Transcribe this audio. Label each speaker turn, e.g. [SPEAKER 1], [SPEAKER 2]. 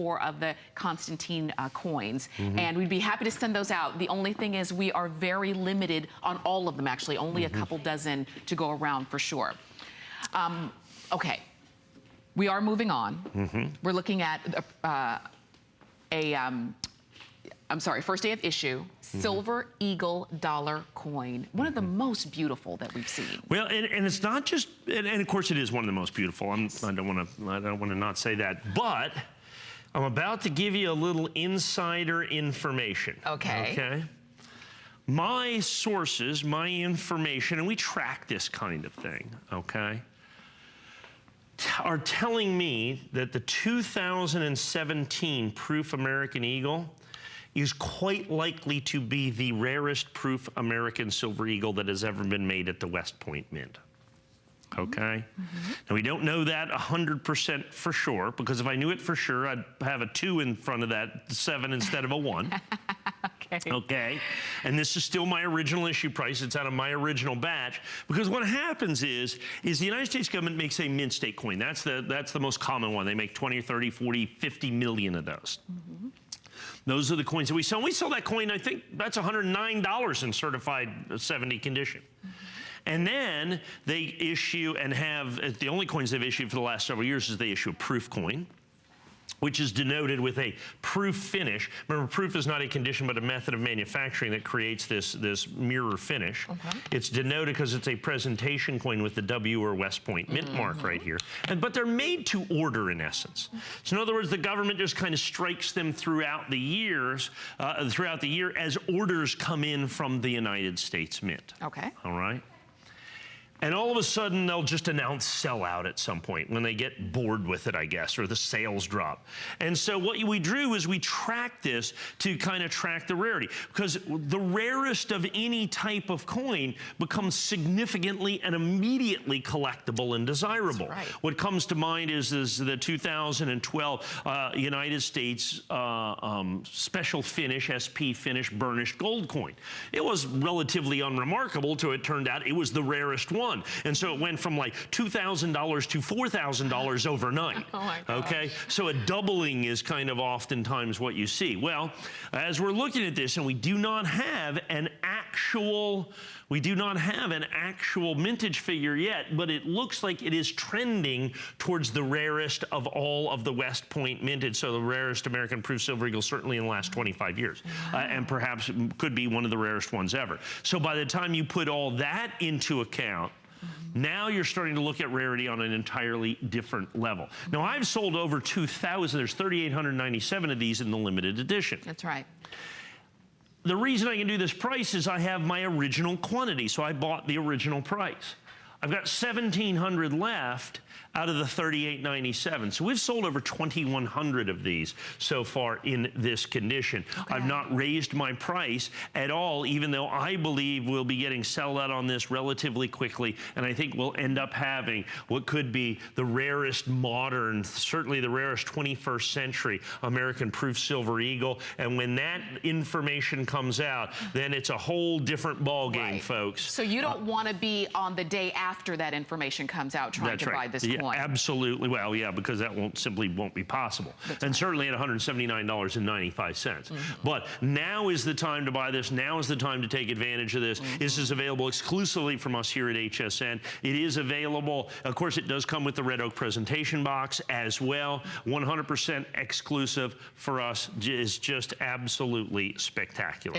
[SPEAKER 1] 4 of the Constantine coins, and we'd be happy to send those out. The only thing is we are very limited on all of them, actually, only a couple dozen to go around for sure. Okay, we are moving on. We're looking at first day of issue, Silver Eagle dollar coin. One of the most beautiful that we've seen.
[SPEAKER 2] Well, and it's not just, and of course it is one of the most beautiful. I don't want to not say that, but I'm about to give you a little insider information.
[SPEAKER 1] Okay.
[SPEAKER 2] Okay. My sources, my information, and we track this kind of thing, okay, are telling me that the 2017 Proof American Eagle is quite likely to be the rarest Proof American Silver Eagle that has ever been made at the West Point Mint. Okay? Now, we don't know that 100% for sure, because if I knew it for sure, I'd have a 2 in front of that 7 instead of a 1. Okay? And this is still my original issue price. It's out of my original batch. Because what happens is the United States government makes a mint state coin. That's the most common one. They make 20, 30, 40, 50 million of those. Those are the coins that we sell. And we sell that coin, I think that's $109 in certified 70 condition. And then they issue and have, the only coins they've issued for the last several years is they issue a proof coin, which is denoted with a proof finish. Remember, proof is not a condition, but a method of manufacturing that creates this mirror finish. It's denoted because it's a presentation coin with the W or West Point Mint mark right here. But they're made to order, in essence. So in other words, the government just kind of strikes them throughout the years, as orders come in from the United States Mint.
[SPEAKER 1] Okay.
[SPEAKER 2] All right? And all of a sudden, they'll just announce sellout at some point when they get bored with it, I guess, or the sales drop. And so what we do is we track this to kind of track the rarity, because the rarest of any type of coin becomes significantly and immediately collectible and desirable.
[SPEAKER 1] That's right.
[SPEAKER 2] What comes to mind is the 2012 United States special finish, SP finish burnished gold coin. It was relatively unremarkable till it turned out it was the rarest one. And so it went from like $2,000 to $4,000 overnight.
[SPEAKER 1] Oh my gosh.
[SPEAKER 2] Okay, so a doubling is kind of oftentimes what you see. Well, as we're looking at this, and we do not have an actual mintage figure yet, but it looks like it is trending towards the rarest of all of the West Point minted, so the rarest American Proof Silver Eagle certainly in the last 25 years, and perhaps could be one of the rarest ones ever. So by the time you put all that into account, now you're starting to look at rarity on an entirely different level. Now, I've sold over 2,000. There's 3,897 of these in the limited edition.
[SPEAKER 1] That's right.
[SPEAKER 2] The reason I can do this price is I have my original quantity, so I bought the original price. I've got 1,700 left out of the 3,897. So we've sold over 2,100 of these so far in this condition. Okay. I've not raised my price at all, even though I believe we'll be getting sell out on this relatively quickly, and I think we'll end up having what could be the rarest modern, certainly the rarest 21st century American Proof Silver Eagle. And when that information comes out, then it's a whole different ball game, folks. So you don't want to be on the day after that information comes out trying to buy this coin. Absolutely. Well, yeah, because that simply won't be possible. And certainly at $179.95. But now is the time to buy this. Now is the time to take advantage of this. This is available exclusively from us here at HSN. It is available. Of course, it does come with the Red Oak presentation box as well. 100% exclusive for us. Is just absolutely spectacular.